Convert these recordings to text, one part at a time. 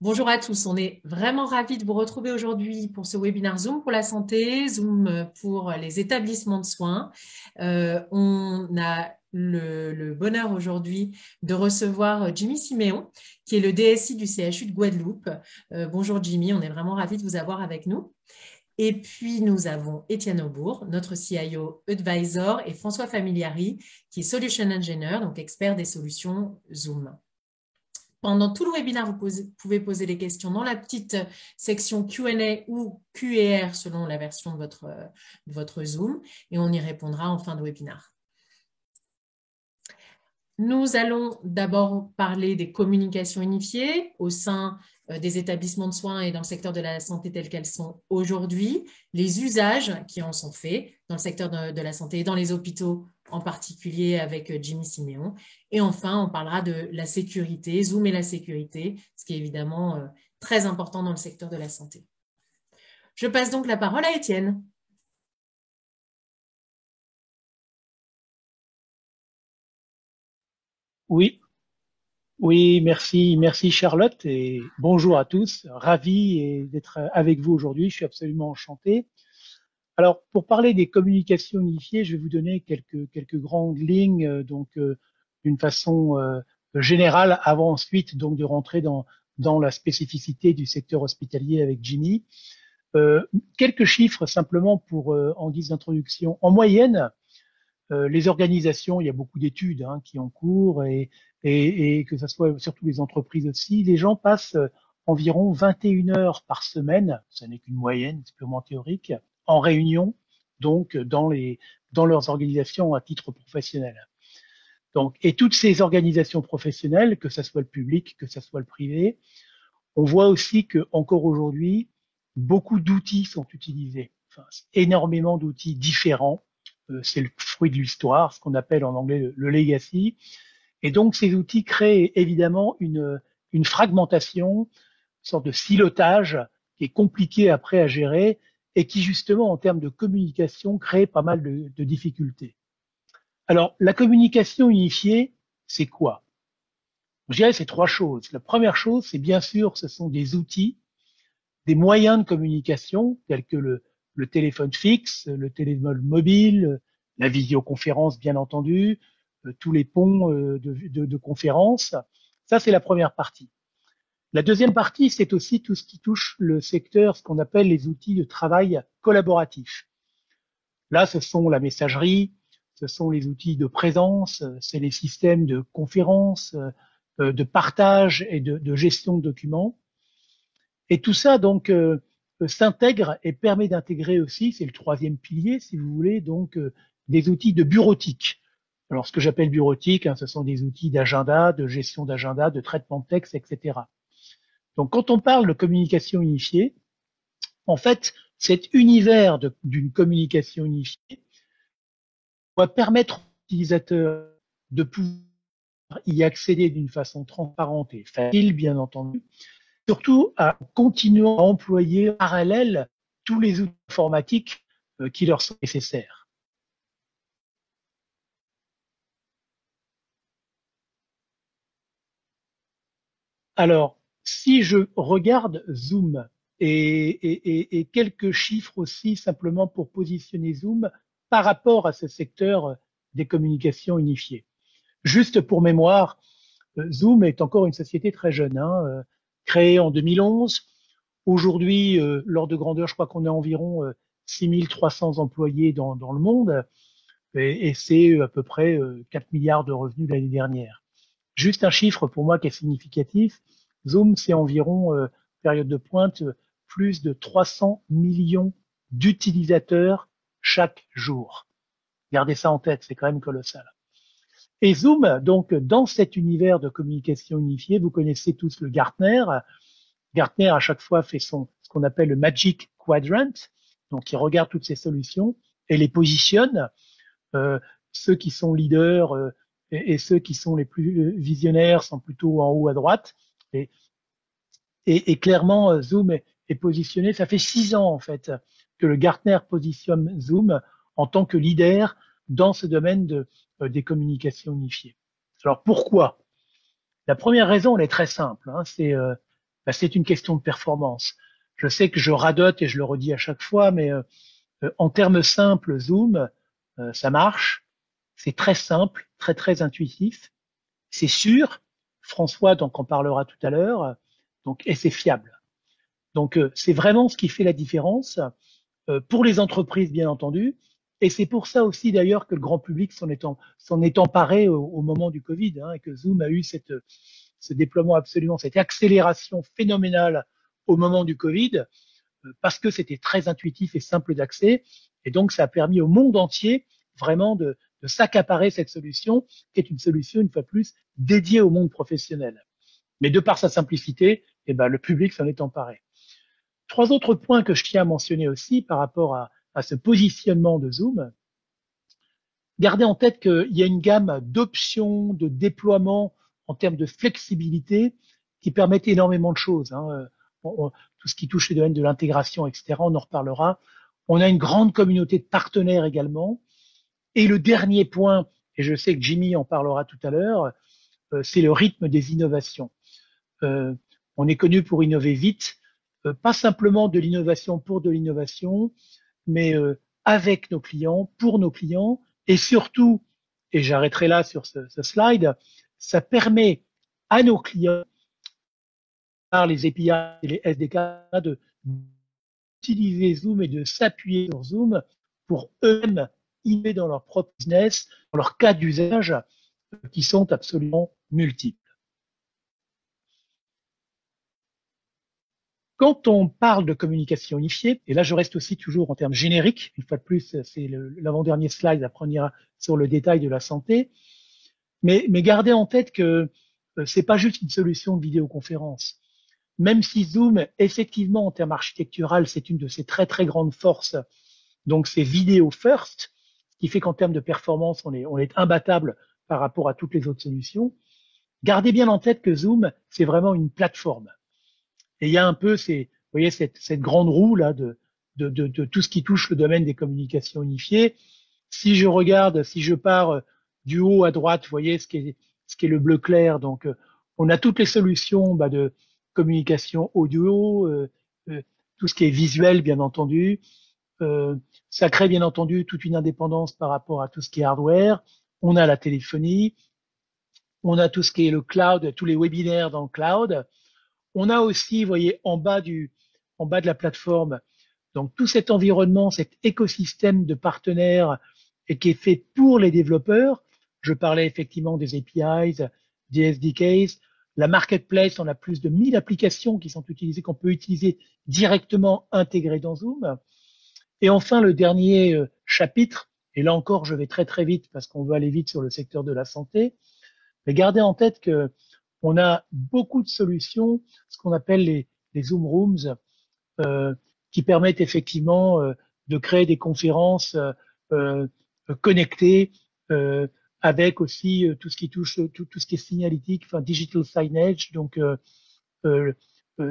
Bonjour à tous, on est vraiment ravis de vous retrouver aujourd'hui pour ce webinaire Zoom pour la santé, Zoom pour les établissements de soins. On a le bonheur aujourd'hui de recevoir Jimmy Siméon, qui est le DSI du CHU de Guadeloupe. Bonjour Jimmy, on est vraiment ravis de vous avoir avec nous. Et puis nous avons Étienne Aubourg, notre CIO Advisor, et François Familiari, qui est Solution Engineer, donc expert des solutions Zoom. Pendant tout le webinaire, pouvez poser des questions dans la petite section Q&A ou Q&R selon la version de votre Zoom et on y répondra en fin de webinaire. Nous allons d'abord parler des communications unifiées au sein des établissements de soins et dans le secteur de la santé tels qu'elles sont aujourd'hui, les usages qui en sont faits dans le secteur de la santé et dans les hôpitaux, en particulier avec Jimmy Siméon. Et enfin, on parlera de la sécurité, Zoom et la sécurité, ce qui est évidemment très important dans le secteur de la santé. Je passe donc la parole à Étienne. Oui, oui, merci Charlotte et bonjour à tous. Ravi d'être avec vous aujourd'hui. Je suis absolument enchanté. Alors, pour parler des communications unifiées, je vais vous donner quelques grandes lignes, d'une façon générale, avant ensuite donc de rentrer dans la spécificité du secteur hospitalier avec Jimmy. Euh, Quelques chiffres simplement pour en guise d'introduction. En moyenne, les organisations, il y a beaucoup d'études qui ont cours et que ce soit surtout les entreprises aussi, les gens passent environ 21 heures par semaine, ce n'est qu'une moyenne, c'est purement théorique, en réunion, donc dans leurs organisations à titre professionnel. Donc, et toutes ces organisations professionnelles, que ce soit le public, que ce soit le privé, on voit aussi que encore aujourd'hui, beaucoup d'outils sont utilisés, enfin, énormément d'outils différents. C'est le fruit de l'histoire, ce qu'on appelle en anglais le legacy. Et donc, ces outils créent évidemment une fragmentation, une sorte de silotage qui est compliqué après à gérer et qui, justement, en termes de communication, crée pas mal de difficultés. Alors, la communication unifiée, c'est quoi? Je dirais c'est trois choses. La première chose, c'est bien sûr, ce sont des outils, des moyens de communication tels que le téléphone fixe, le téléphone mobile, la visioconférence bien entendu, tous les ponts de conférences. Ça, c'est la première partie. La deuxième partie, c'est aussi tout ce qui touche le secteur, ce qu'on appelle les outils de travail collaboratif. Là, ce sont la messagerie, ce sont les outils de présence, c'est les systèmes de conférence, de partage et de gestion de documents. Et tout ça, donc, s'intègre et permet d'intégrer aussi, c'est le troisième pilier, si vous voulez, donc, des outils de bureautique. Alors, ce que j'appelle bureautique, ce sont des outils d'agenda, de gestion d'agenda, de traitement de texte, etc. Donc, quand on parle de communication unifiée, en fait, cet univers d'une communication unifiée doit permettre aux utilisateurs de pouvoir y accéder d'une façon transparente et facile, bien entendu, surtout à continuer à employer en parallèle tous les outils informatiques qui leur sont nécessaires. Alors, si je regarde Zoom et quelques chiffres aussi simplement pour positionner Zoom par rapport à ce secteur des communications unifiées. Juste pour mémoire, Zoom est encore une société très jeune, créée en 2011. Aujourd'hui, l'ordre de grandeur, je crois qu'on a environ 6300 employés dans le monde et c'est à peu près 4 milliards de revenus l'année dernière. Juste un chiffre pour moi qui est significatif. Zoom, c'est environ, période de pointe, plus de 300 millions d'utilisateurs chaque jour. Gardez ça en tête, c'est quand même colossal. Et Zoom, donc, dans cet univers de communication unifiée, vous connaissez tous le Gartner. Gartner, à chaque fois, fait ce qu'on appelle le Magic Quadrant. Donc, il regarde toutes ces solutions et les positionne. Euh, Ceux qui sont leaders et ceux qui sont les plus visionnaires sont plutôt en haut à droite. Et, et clairement, Zoom est positionné. Ça fait 6 ans, en fait, que le Gartner positionne Zoom en tant que leader dans ce domaine des communications unifiées. Alors, pourquoi? La première raison, elle est très simple. C'est bah, c'est une question de performance. Je sais que je radote et je le redis à chaque fois, mais en termes simples, Zoom, ça marche. C'est très simple, très très intuitif. C'est sûr. François donc en parlera tout à l'heure. Donc et c'est fiable. Donc c'est vraiment ce qui fait la différence pour les entreprises bien entendu. Et c'est pour ça aussi d'ailleurs que le grand public s'en est emparé au moment du Covid, hein, et que Zoom a eu ce déploiement absolument, cette accélération phénoménale au moment du Covid, parce que c'était très intuitif et simple d'accès. Et donc, ça a permis au monde entier vraiment de s'accaparer cette solution, qui est une solution, une fois de plus, dédiée au monde professionnel. Mais de par sa simplicité, eh ben, le public s'en est emparé. Trois autres points que je tiens à mentionner aussi par rapport à ce positionnement de Zoom. Gardez en tête qu'il y a une gamme d'options, de déploiement en termes de flexibilité qui permettent énormément de choses, hein. Tout ce qui touche les domaines de l'intégration, etc., on en reparlera. On a une grande communauté de partenaires également. Et le dernier point, et je sais que Jimmy en parlera tout à l'heure, c'est le rythme des innovations. Euh, on est connu pour innover vite, pas simplement de l'innovation pour de l'innovation, mais avec nos clients, pour nos clients, et surtout, et j'arrêterai là sur ce slide, ça permet à nos clients, par les API et les SDK, d'utiliser Zoom et de s'appuyer sur Zoom pour eux-mêmes innover dans leur propre business, dans leurs cas d'usage qui sont absolument multiples. Quand on parle de communication unifiée, et là je reste aussi toujours en termes génériques, une fois de plus, c'est l'avant-dernier slide, après on ira sur le détail de la santé, mais gardez en tête que c'est pas juste une solution de vidéoconférence. Même si Zoom, effectivement, en termes architectural, c'est une de ses très très grandes forces, donc c'est vidéo first, ce qui fait qu'en termes de performance, on est imbattable par rapport à toutes les autres solutions. Gardez bien en tête que Zoom, c'est vraiment une plateforme. Et il y a un peu, vous voyez, cette grande roue là de tout ce qui touche le domaine des communications unifiées. Si je regarde, si je pars du haut à droite, vous voyez ce qui est le bleu clair. Donc, on a toutes les solutions de communication audio, tout ce qui est visuel, bien entendu. Ça crée bien entendu toute une indépendance par rapport à tout ce qui est hardware. On a la téléphonie, on a tout ce qui est le cloud, tous les webinaires dans le cloud. On a aussi, vous voyez, en bas de la plateforme, donc tout cet environnement, cet écosystème de partenaires et qui est fait pour les développeurs. Je parlais effectivement des APIs, des SDKs. La marketplace, on a plus de 1000 applications qui sont utilisées, qu'on peut utiliser directement intégrées dans Zoom. Et enfin, le dernier chapitre, et là encore, je vais très très vite parce qu'on veut aller vite sur le secteur de la santé, mais gardez en tête que on a beaucoup de solutions, ce qu'on appelle les Zoom Rooms, euh, qui permettent effectivement de créer des conférences euh, connectées, avec aussi tout ce qui touche tout ce qui est signalétique, enfin digital signage, donc euh,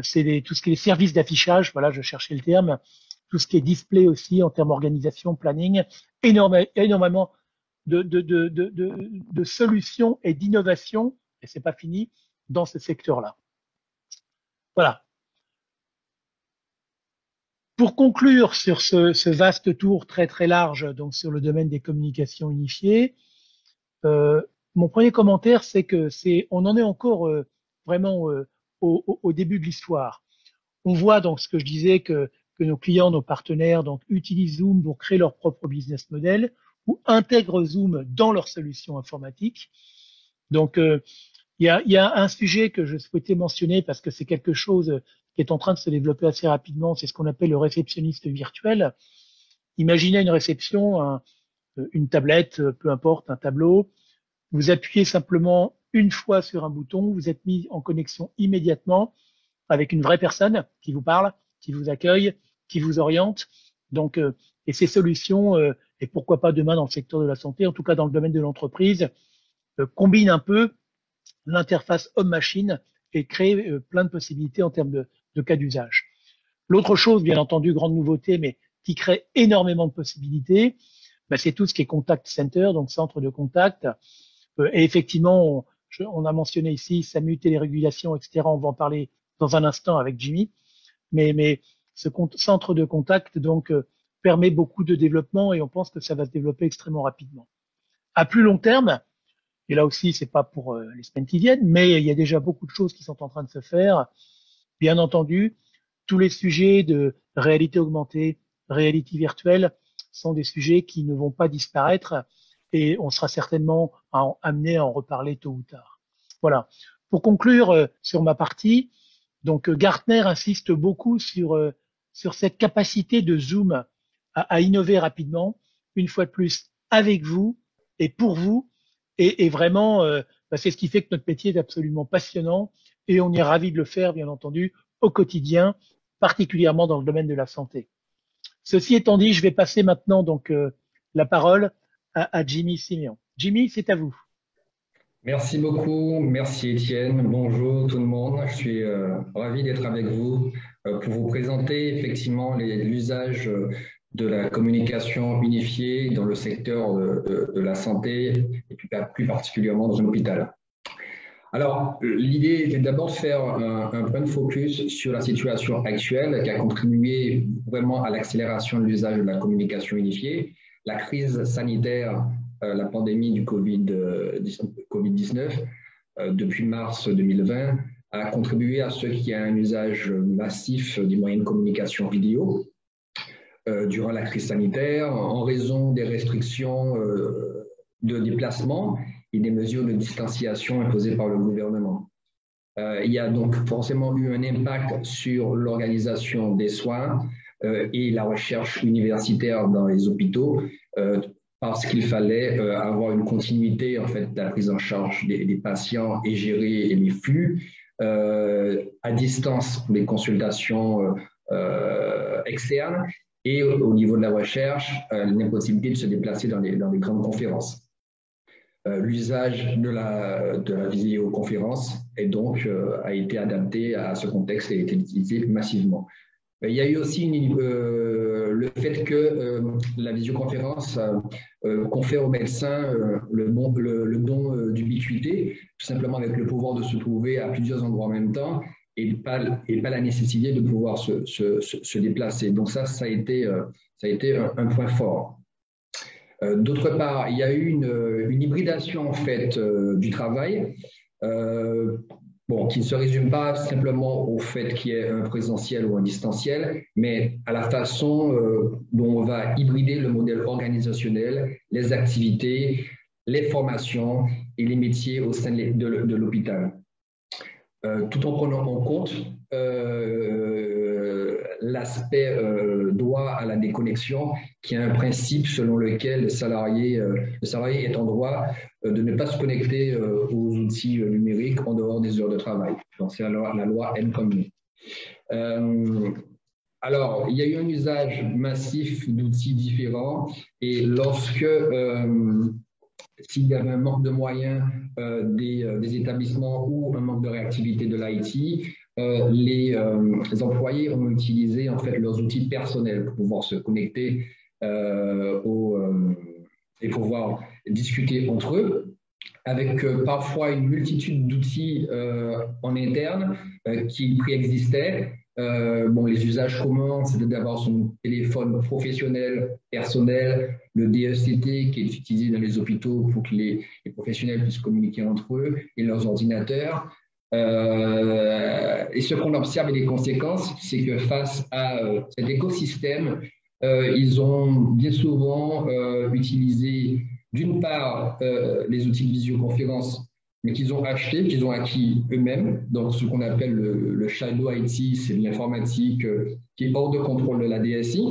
c'est tout ce qui est services d'affichage, voilà, je cherchais le terme, tout ce qui est display aussi en termes organisation, planning, énormément de solutions et d'innovations, et c'est pas fini, dans ce secteur-là. Voilà. Pour conclure sur ce vaste tour très très large, donc sur le domaine des communications unifiées, mon premier commentaire, c'est que on en est encore vraiment au début de l'histoire. On voit donc ce que je disais que nos clients, nos partenaires, donc utilisent Zoom pour créer leur propre business model ou intègrent Zoom dans leur solution informatique. Donc il y a un sujet que je souhaitais mentionner parce que c'est quelque chose qui est en train de se développer assez rapidement, c'est ce qu'on appelle le réceptionniste virtuel. Imaginez une réception, une tablette, peu importe, un tableau. Vous appuyez simplement une fois sur un bouton, vous êtes mis en connexion immédiatement avec une vraie personne qui vous parle, qui vous accueille, qui vous oriente. Donc, et ces solutions, et pourquoi pas demain dans le secteur de la santé, en tout cas dans le domaine de l'entreprise, combinent un peu l'interface homme-machine et créent plein de possibilités en termes de cas d'usage. L'autre chose, bien entendu, grande nouveauté, mais qui crée énormément de possibilités, c'est tout ce qui est contact center, donc centre de contact. Et effectivement, on a mentionné ici SAMU, télérégulation, etc. On va en parler dans un instant avec Jimmy. Mais ce centre de contact donc permet beaucoup de développement et on pense que ça va se développer extrêmement rapidement. À plus long terme, et là aussi c'est pas pour les semaines qui viennent, mais il y a déjà beaucoup de choses qui sont en train de se faire. Bien entendu, tous les sujets de réalité augmentée, réalité virtuelle sont des sujets qui ne vont pas disparaître et on sera certainement amené à en reparler tôt ou tard. Voilà. Pour conclure sur ma partie, donc Gartner insiste beaucoup sur cette capacité de Zoom à innover rapidement, une fois de plus avec vous et pour vous, et vraiment c'est ce qui fait que notre métier est absolument passionnant et on est ravi de le faire bien entendu au quotidien, particulièrement dans le domaine de la santé. Ceci étant dit, je vais passer maintenant donc la parole à Jimmy Simeon. Jimmy, c'est à vous. Merci beaucoup, merci Étienne, bonjour tout le monde, je suis ravi d'être avec vous pour vous présenter effectivement l'usage de la communication unifiée dans le secteur de la santé et plus particulièrement dans un hôpital. Alors, l'idée était d'abord de faire un point de focus sur la situation actuelle qui a contribué vraiment à l'accélération de l'usage de la communication unifiée. La crise sanitaire, la pandémie du Covid-19, depuis mars 2020, a contribué à ce qu'il y ait un usage massif des moyens de communication vidéo durant la crise sanitaire en raison des restrictions de déplacement et des mesures de distanciation imposées par le gouvernement. Il y a donc forcément eu un impact sur l'organisation des soins et la recherche universitaire dans les hôpitaux parce qu'il fallait avoir une continuité en fait, de la prise en charge des patients et gérer les flux à distance pour les consultations externes et au niveau de la recherche, l'impossibilité de se déplacer dans les grandes conférences. L'usage de la visioconférence a été adapté à ce contexte et a été utilisé massivement. Il y a eu aussi le fait que la visioconférence confère aux médecins le don d'ubiquité, tout simplement avec le pouvoir de se trouver à plusieurs endroits en même temps et pas la nécessité de pouvoir se déplacer. Donc ça a été un point fort. D'autre part, il y a eu une hybridation en fait du travail, qui ne se résume pas simplement au fait qu'il y ait un présentiel ou un distanciel, mais à la façon dont on va hybrider le modèle organisationnel, les activités, les formations et les métiers au sein de l'hôpital. Tout en prenant en compte l'aspect droit à la déconnexion, qui est un principe selon lequel le salarié est en droit de ne pas se connecter aux outils numériques en dehors des heures de travail. Donc, c'est la loi N comme nous. Alors, il y a eu un usage massif d'outils différents et lorsque s'il y avait un manque de moyens des établissements ou un manque de réactivité de l'IT, les employés ont utilisé en fait leurs outils personnels pour pouvoir se connecter et pouvoir discuter entre eux, avec parfois une multitude d'outils en interne qui préexistaient. Les usages communs, c'était d'avoir son téléphone professionnel, personnel, le DECT qui est utilisé dans les hôpitaux pour que les professionnels puissent communiquer entre eux et leurs ordinateurs. Et ce qu'on observe et les conséquences, c'est que face à cet écosystème, ils ont bien souvent utilisé d'une part les outils de visioconférence, mais qu'ils ont achetés, qu'ils ont acquis eux-mêmes, donc ce qu'on appelle le shadow IT, c'est l'informatique qui est hors de contrôle de la DSI.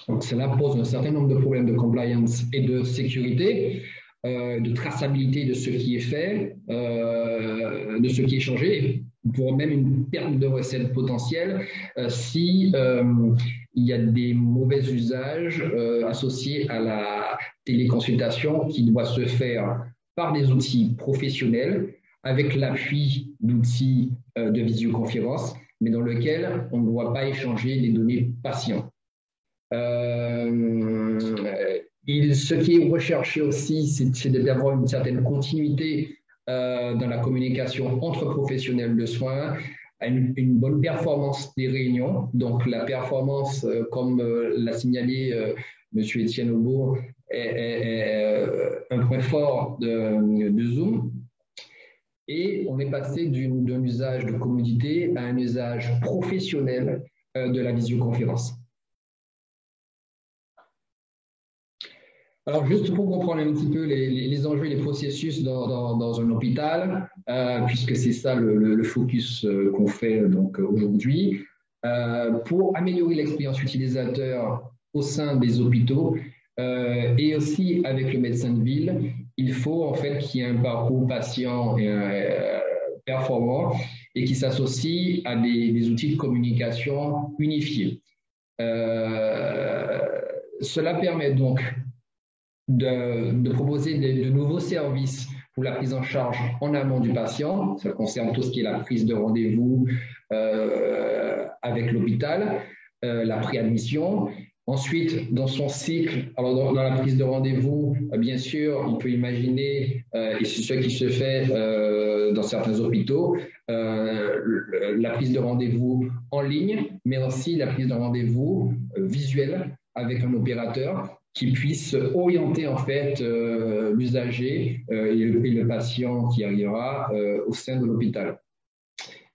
Donc cela pose un certain nombre de problèmes de compliance et de sécurité, de traçabilité de ce qui est fait, de ce qui est changé, pour même une perte de recettes potentielles si il y a des mauvais usages associés à la téléconsultation qui doit se faire par des outils professionnels avec l'appui d'outils de visioconférence, mais dans lequel on ne doit pas échanger les données patients. Ce qui est recherché aussi, c'est d'avoir une certaine continuité dans la communication entre professionnels de soins, à une bonne performance des réunions. Donc, la performance, comme l'a signalé M. Étienne Aubourg, est un point fort de Zoom. Et on est passé d'un usage de commodité à un usage professionnel de la visioconférence. Alors, juste pour comprendre un petit peu les enjeux et les processus dans un hôpital, puisque c'est ça le focus qu'on fait donc aujourd'hui, pour améliorer l'expérience utilisateur au sein des hôpitaux et aussi avec le médecin de ville, il faut en fait qu'il y ait un parcours patient performant et qui s'associe à des outils de communication unifiés. Cela permet donc de proposer de nouveaux services pour la prise en charge en amont du patient. Ça concerne tout ce qui est la prise de rendez-vous avec l'hôpital, la préadmission. Ensuite, dans son cycle, alors dans la prise de rendez-vous, bien sûr, on peut imaginer, et c'est ce qui se fait dans certains hôpitaux, la prise de rendez-vous en ligne, mais aussi la prise de rendez-vous visuelle avec un opérateur qui puisse orienter en fait l'usager et le patient qui arrivera au sein de l'hôpital,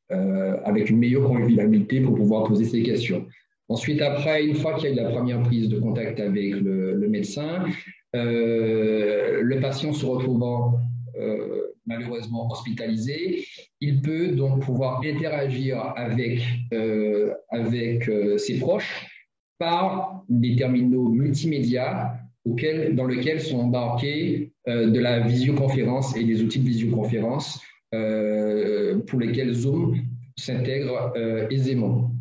avec une meilleure convivialité pour pouvoir poser ses questions. Ensuite, après, une fois qu'il y a eu la première prise de contact avec le médecin, le patient se retrouvant malheureusement hospitalisé, il peut donc pouvoir interagir avec ses proches par des terminaux multimédia dans lesquels sont embarqués de la visioconférence et des outils de visioconférence pour lesquels Zoom s'intègre aisément.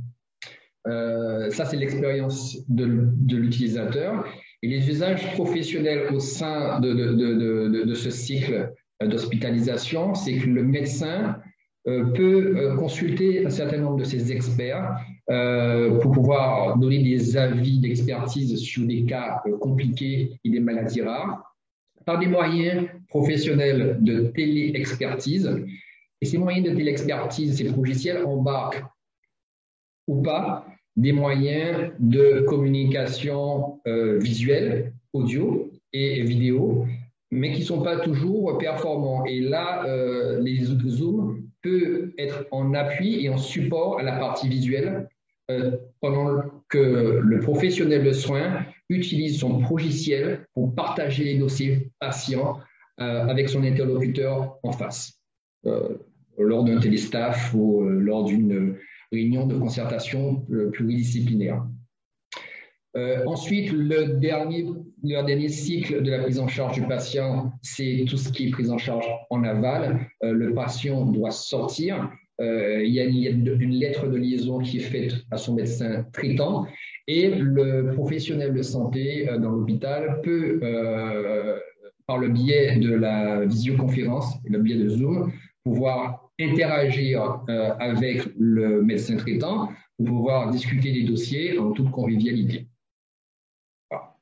Ça, c'est l'expérience de l'utilisateur. Et les usages professionnels au sein de ce cycle d'hospitalisation, c'est que le médecin peut consulter un certain nombre de ses experts pour pouvoir donner des avis d'expertise sur des cas compliqués et des maladies rares par des moyens professionnels de téléexpertise. Et ces moyens de téléexpertise, ces logiciels embarquent ou pas des moyens de communication visuelle, audio et vidéo, mais qui ne sont pas toujours performants. Et là, les Zoom peut être en appui et en support à la partie visuelle pendant que le professionnel de soins utilise son logiciel pour partager les dossiers patients avec son interlocuteur en face, lors d'un téléstaff ou lors d'une réunion de concertation pluridisciplinaire. Ensuite, le dernier cycle de la prise en charge du patient, c'est tout ce qui est prise en charge en aval. Le patient doit sortir. Il y a une lettre de liaison qui est faite à son médecin traitant et le professionnel de santé dans l'hôpital peut, par le biais de la visioconférence, le biais de Zoom, pouvoir interagir avec le médecin traitant pour pouvoir discuter des dossiers en toute convivialité. Voilà.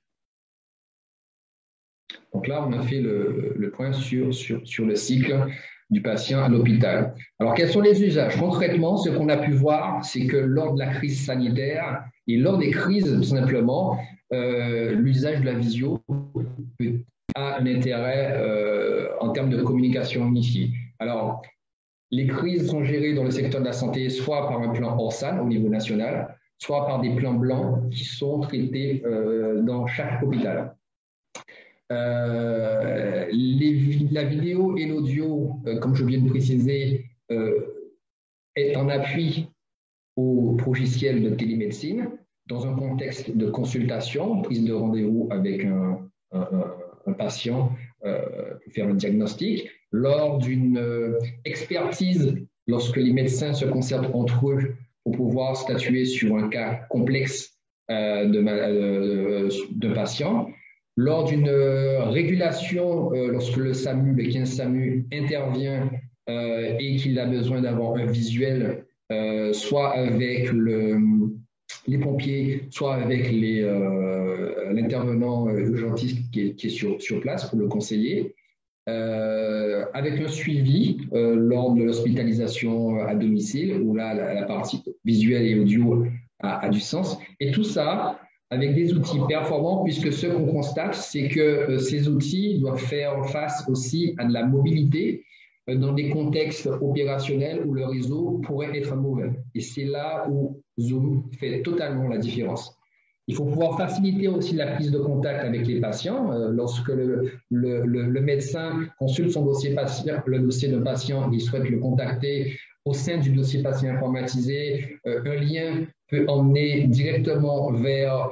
Donc là, on a fait le point sur le cycle du patient à l'hôpital. Alors, quels sont les usages? Concrètement, ce qu'on a pu voir, c'est que lors de la crise sanitaire et lors des crises, tout simplement, l'usage de la visio a un intérêt en termes de communication unifiée. Alors, les crises sont gérées dans le secteur de la santé soit par un plan ORSAN au niveau national, soit par des plans blancs qui sont traités dans chaque hôpital. La vidéo et l'audio, comme je viens de préciser, est en appui au logiciel de télémédecine dans un contexte de consultation, prise de rendez-vous avec un patient pour faire un diagnostic. Lors d'une expertise, lorsque les médecins se concertent entre eux pour pouvoir statuer sur un cas complexe de patient. Lors d'une régulation, lorsque le SAMU, le 15 SAMU intervient et qu'il a besoin d'avoir un visuel, soit avec les pompiers, soit avec l'intervenant urgentiste qui est sur place pour le conseiller. avec un suivi lors de l'hospitalisation à domicile, où là, la partie visuelle et audio a du sens. Et tout ça avec des outils performants, puisque ce qu'on constate, c'est que ces outils doivent faire face aussi à de la mobilité dans des contextes opérationnels où le réseau pourrait être mauvais. Et c'est là où Zoom fait totalement la différence. Il faut pouvoir faciliter aussi la prise de contact avec les patients. Lorsque le médecin consulte son dossier patient, le dossier d'un patient, il souhaite le contacter au sein du dossier patient informatisé, un lien peut emmener directement vers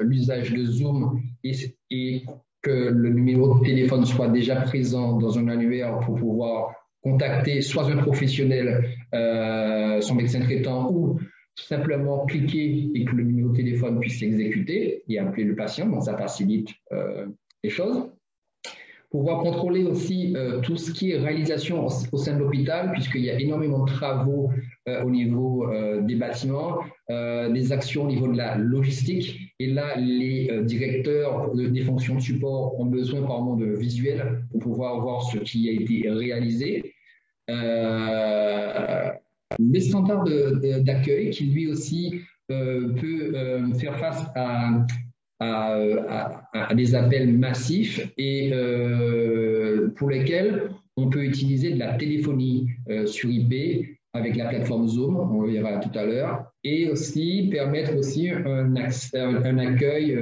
l'usage de Zoom et que le numéro de téléphone soit déjà présent dans un annuaire pour pouvoir contacter soit un professionnel, son médecin traitant, ou tout simplement cliquer et que le numéro de téléphone puisse s'exécuter et appeler le patient. Donc, ça facilite les choses. Pouvoir contrôler aussi tout ce qui est réalisation au sein de l'hôpital, puisqu'il y a énormément de travaux au niveau des bâtiments, des actions au niveau de la logistique. Et là, les directeurs des fonctions de support ont besoin apparemment de visuels pour pouvoir voir ce qui a été réalisé. Des standards d'accueil qui lui aussi peut faire face à des appels massifs et pour lesquels on peut utiliser de la téléphonie sur IP avec la plateforme Zoom, on le verra tout à l'heure, et aussi permettre aussi un accueil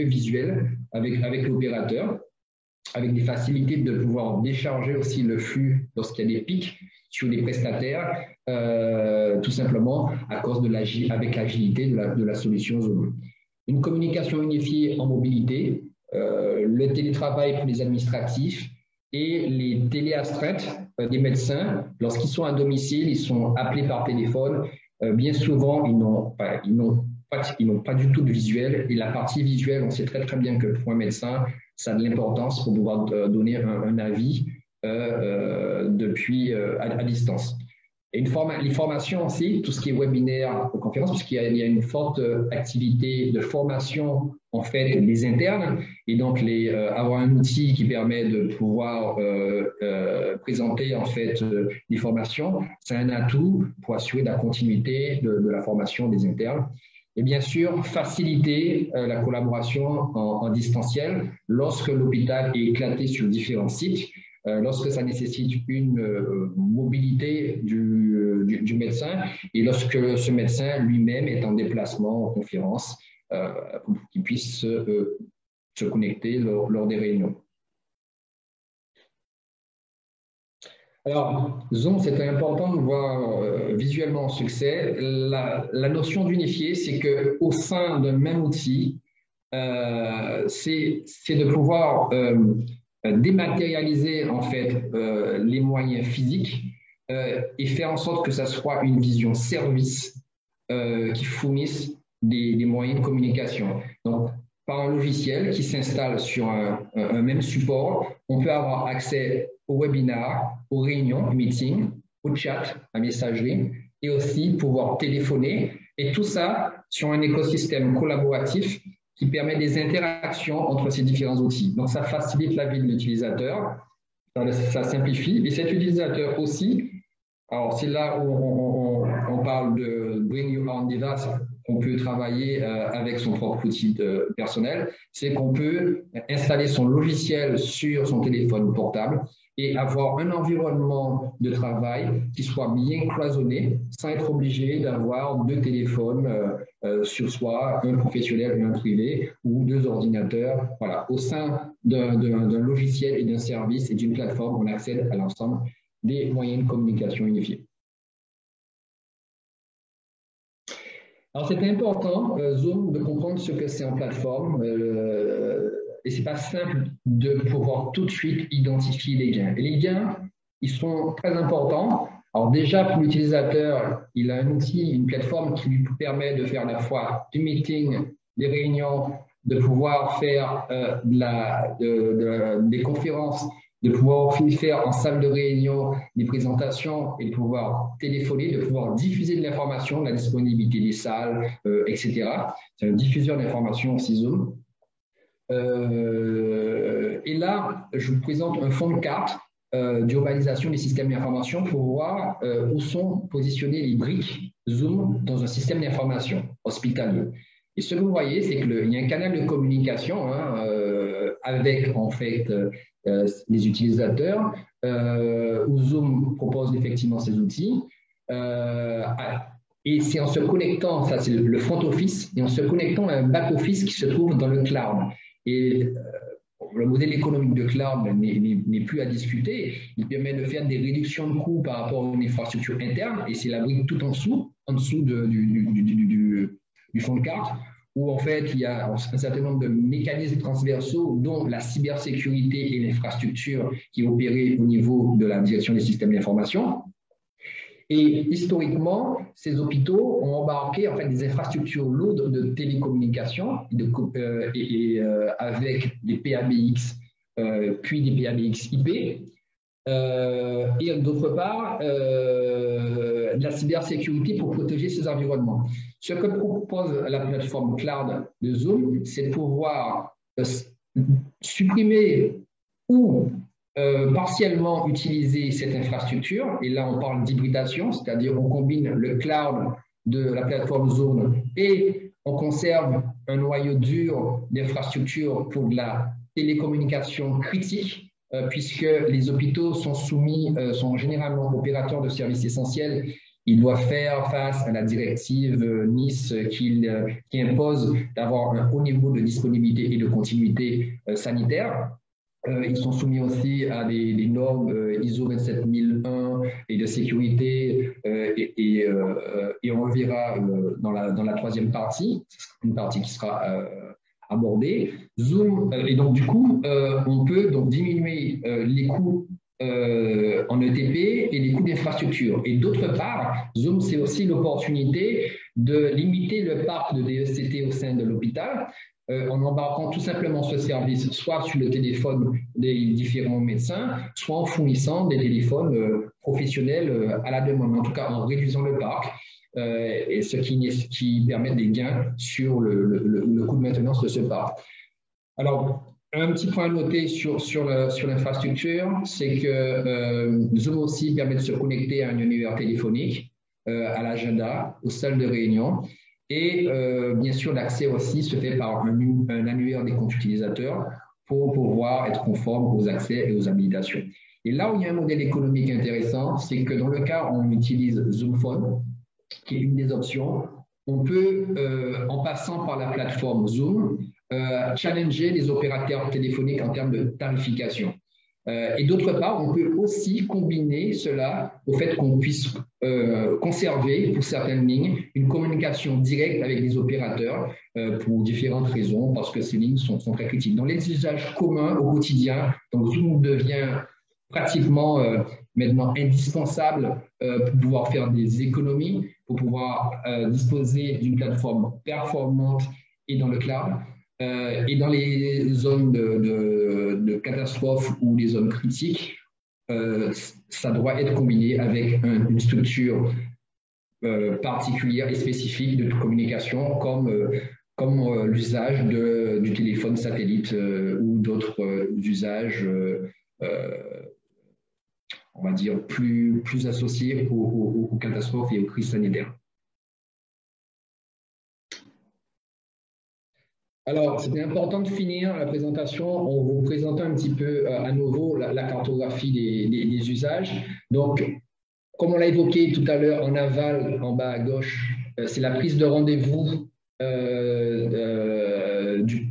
visuel avec l'opérateur, avec des facilités de pouvoir décharger aussi le flux lorsqu'il y a des pics sur les prestataires, tout simplement à cause avec l'agilité de la solution Zoom. Une communication unifiée en mobilité, le télétravail pour les administratifs et les téléastreintes des médecins. Lorsqu'ils sont à domicile, ils sont appelés par téléphone. Bien souvent, ils n'ont pas du tout de visuel. Et la partie visuelle, on sait très très bien que pour un médecin, ça a de l'importance pour pouvoir donner un avis depuis à distance. Et les formations aussi, tout ce qui est webinaire, conférence, puisqu'il y a une forte activité de formation en fait des internes, et donc avoir un outil qui permet de pouvoir présenter en fait des formations, c'est un atout pour assurer la continuité de la formation des internes. Et bien sûr, faciliter la collaboration en distanciel lorsque l'hôpital est éclaté sur différents sites. Lorsque ça nécessite une mobilité du médecin et lorsque ce médecin lui-même est en déplacement, en conférence, pour qu'il puisse se connecter lors des réunions. Alors, Zoom, c'était important de voir visuellement le succès. La notion d'unifié, c'est qu'au sein d'un même outil, c'est de pouvoir dématérialiser en fait les moyens physiques et faire en sorte que ça soit une vision service qui fournisse des moyens de communication. Donc, par un logiciel qui s'installe sur un même support, on peut avoir accès aux webinaires, aux réunions, aux meetings, au chat, à messagerie, et aussi pouvoir téléphoner, et tout ça sur un écosystème collaboratif qui permet des interactions entre ces différents outils. Donc, ça facilite la vie de l'utilisateur, ça simplifie, et cet utilisateur aussi, alors c'est là où on parle de Bring Your Own Device, qu'on peut travailler avec son propre outil personnel, c'est qu'on peut installer son logiciel sur son téléphone portable et avoir un environnement de travail qui soit bien cloisonné sans être obligé d'avoir deux téléphones sur soi, un professionnel et un privé, ou deux ordinateurs. Voilà. Au sein d'un logiciel et d'un service et d'une plateforme, on accède à l'ensemble des moyens de communication unifiés. Alors, c'est important, Zoom, de comprendre ce que c'est en plateforme. Et ce n'est pas simple de pouvoir tout de suite identifier les gains. Et les gains, ils sont très importants. Alors déjà, pour l'utilisateur, il a un outil, une plateforme qui lui permet de faire à la fois du meeting, des réunions, de pouvoir faire des conférences, de pouvoir faire en salle de réunion des présentations et de pouvoir téléphoner, de pouvoir diffuser de l'information, la disponibilité des salles, etc. C'est un diffuseur d'informations aussi Zoom. Et là, je vous présente un fond de carte d'urbanisation des systèmes d'information pour voir où sont positionnées les briques Zoom dans un système d'information hospitalier. Et ce que vous voyez, c'est qu'il y a un canal de communication avec en fait les utilisateurs où Zoom propose effectivement ces outils. Et c'est en se connectant, ça c'est le front office, et en se connectant à un back office qui se trouve dans le cloud. Et le modèle économique de cloud n'est plus à discuter. Il permet de faire des réductions de coûts par rapport à une infrastructure interne, et c'est la brique tout en dessous du fond de carte, où en fait il y a un certain nombre de mécanismes transversaux, dont la cybersécurité et l'infrastructure qui est opérée au niveau de la direction des systèmes d'information. Et historiquement, ces hôpitaux ont embarqué en fait des infrastructures lourdes de télécommunications avec des PABX, puis des PABX IP, et d'autre part de la cybersécurité pour protéger ces environnements. Ce que propose la plateforme cloud de Zoom, c'est de pouvoir supprimer ou partiellement utiliser cette infrastructure, et là on parle d'hybridation, c'est-à-dire on combine le cloud de la plateforme Zoom et on conserve un noyau dur d'infrastructure pour de la télécommunication critique, puisque les hôpitaux sont généralement opérateurs de services essentiels. Ils doivent faire face à la directive Nice qui impose d'avoir un haut niveau de disponibilité et de continuité sanitaire. Ils sont soumis aussi à des normes ISO 27001 et de sécurité, et on le verra dans la troisième partie, une partie qui sera abordée. Zoom, et donc du coup, on peut donc diminuer les coûts en ETP et les coûts d'infrastructure. Et d'autre part, Zoom, c'est aussi l'opportunité de limiter le parc de DECT au sein de l'hôpital, en embarquant tout simplement ce service soit sur le téléphone des différents médecins, soit en fournissant des téléphones professionnels à la demande, en tout cas en réduisant le parc, et ce qui permet des gains sur le coût de maintenance de ce parc. Alors, un petit point à noter sur l'infrastructure, c'est que Zoom aussi permet de se connecter à un univers téléphonique, à l'agenda, aux salles de réunion. Et bien sûr, l'accès aussi se fait par un annuaire des comptes utilisateurs pour pouvoir être conforme aux accès et aux habilitations. Et là où il y a un modèle économique intéressant, c'est que dans le cas où on utilise Zoom Phone, qui est une des options, on peut, en passant par la plateforme Zoom, challenger les opérateurs téléphoniques en termes de tarification. Et d'autre part, on peut aussi combiner cela au fait qu'on puisse conserver, pour certaines lignes, une communication directe avec les opérateurs pour différentes raisons, parce que ces lignes sont très critiques. Dans les usages communs au quotidien, donc Zoom devient pratiquement maintenant indispensable pour pouvoir faire des économies, pour pouvoir disposer d'une plateforme performante et dans le cloud. Et dans les zones de catastrophe ou les zones critiques, ça doit être combiné avec une structure particulière et spécifique de communication comme l'usage du téléphone satellite ou d'autres usages, on va dire, plus associés aux catastrophes et aux crises sanitaires. Alors, c'était important de finir la présentation en vous présentant un petit peu à nouveau la cartographie des usages. Donc, comme on l'a évoqué tout à l'heure en aval, en bas à gauche, c'est la prise de rendez-vous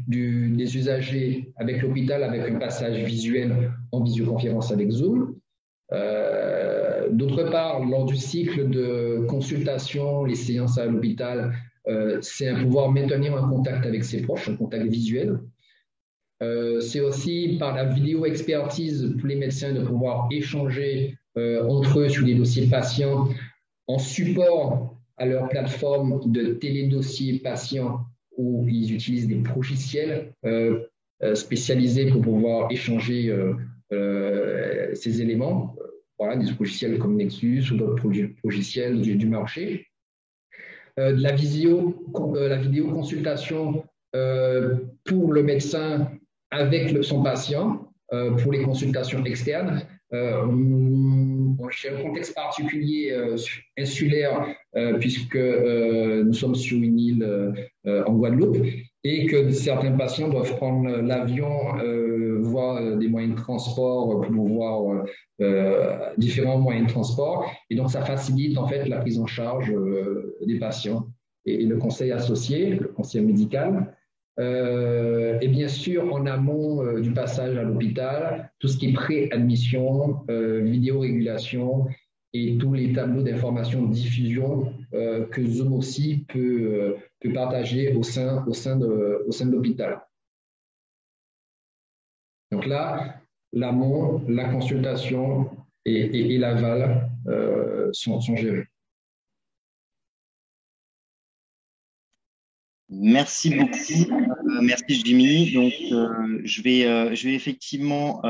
des usagers avec l'hôpital, avec un passage visuel en visioconférence avec Zoom. D'autre part, lors du cycle de consultation, les séances à l'hôpital, c'est pouvoir maintenir un contact avec ses proches, un contact visuel. C'est aussi par la vidéo-expertise pour les médecins de pouvoir échanger entre eux sur des dossiers patients en support à leur plateforme de télédossiers patients où ils utilisent des logiciels spécialisés pour pouvoir échanger ces éléments. Voilà, des logiciels comme Nexus ou d'autres logiciels du marché. La vidéoconsultation pour le médecin avec son patient, pour les consultations externes. J'ai un contexte particulier insulaire puisque nous sommes sur une île en Guadeloupe et que certains patients doivent prendre l'avion, voire des moyens de transport pour voir différents moyens de transport. Et donc, ça facilite en fait la prise en charge des patients et le conseil associé, le conseil médical. Et bien sûr, en amont du passage à l'hôpital, tout ce qui est pré-admission, vidéorégulation et tous les tableaux d'information de diffusion que Zoom aussi peut partager au sein de l'hôpital. Donc là, l'amont, la consultation et l'aval sont gérés. Merci beaucoup, merci Jimmy. Donc, je vais effectivement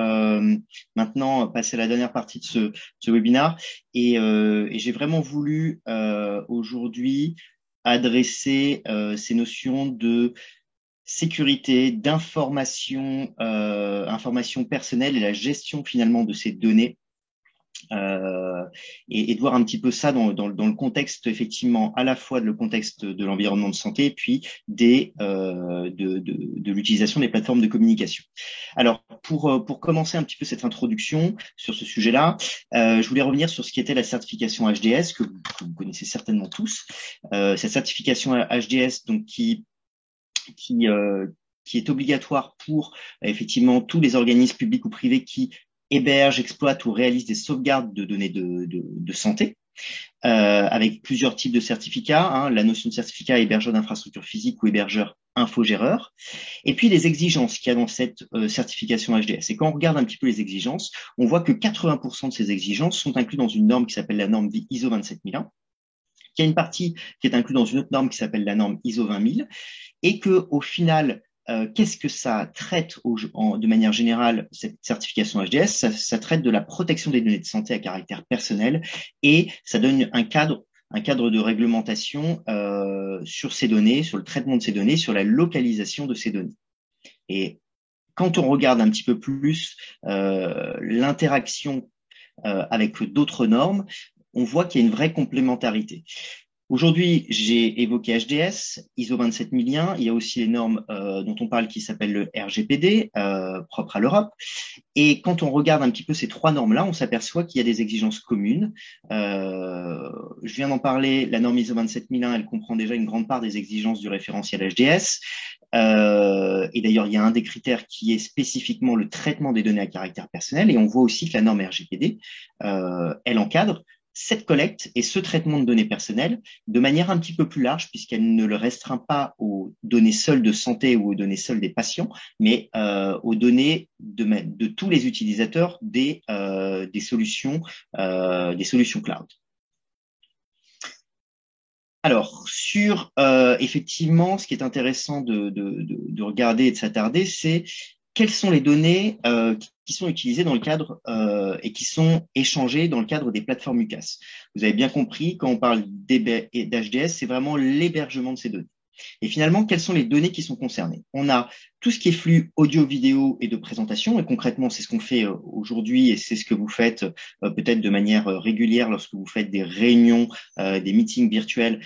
maintenant passer à la dernière partie de ce webinaire et j'ai vraiment voulu aujourd'hui adresser ces notions de sécurité, d'information, information personnelle et la gestion finalement de ces données. Et de voir un petit peu ça dans le contexte effectivement à la fois de le contexte de l'environnement de santé puis de l'utilisation des plateformes de communication. Alors pour commencer un petit peu cette introduction sur ce sujet-là, je voulais revenir sur ce qui était la certification HDS que vous connaissez certainement tous. Cette certification HDS donc qui est obligatoire pour effectivement tous les organismes publics ou privés qui héberge, exploite ou réalise des sauvegardes de données de santé, avec plusieurs types de certificats, hein, la notion de certificat hébergeur d'infrastructure physique ou hébergeur infogéreur, et puis les exigences qu'il y a dans cette certification HDS. Et quand on regarde un petit peu les exigences, on voit que 80% de ces exigences sont incluses dans une norme qui s'appelle la norme ISO 27001, qu'il y a une partie qui est inclue dans une autre norme qui s'appelle la norme ISO 20000, et que au final, qu'est-ce que ça traite de manière générale, cette certification HDS? Ça traite de la protection des données de santé à caractère personnel et ça donne un cadre de réglementation sur ces données, sur le traitement de ces données, sur la localisation de ces données. Et quand on regarde un petit peu plus l'interaction avec d'autres normes, on voit qu'il y a une vraie complémentarité. Aujourd'hui, j'ai évoqué HDS, ISO 27001, il y a aussi les normes dont on parle qui s'appellent le RGPD, propre à l'Europe. Et quand on regarde un petit peu ces trois normes-là, on s'aperçoit qu'il y a des exigences communes. Je viens d'en parler, la norme ISO 27001, elle comprend déjà une grande part des exigences du référentiel HDS. Et d'ailleurs, il y a un des critères qui est spécifiquement le traitement des données à caractère personnel. Et on voit aussi que la norme RGPD, elle encadre cette collecte et ce traitement de données personnelles de manière un petit peu plus large puisqu'elle ne le restreint pas aux données seules de santé ou aux données seules des patients, mais aux données de tous les utilisateurs des solutions cloud. Alors, sur effectivement, ce qui est intéressant de regarder et de s'attarder, c'est quelles sont les données qui sont utilisées dans le cadre et qui sont échangées dans le cadre des plateformes UCaaS. Vous avez bien compris, quand on parle d'HDS, c'est vraiment l'hébergement de ces données. Et finalement, quelles sont les données qui sont concernées? On a tout ce qui est flux audio, vidéo et de présentation. Et concrètement, c'est ce qu'on fait aujourd'hui et c'est ce que vous faites peut-être de manière régulière lorsque vous faites des réunions, des meetings virtuels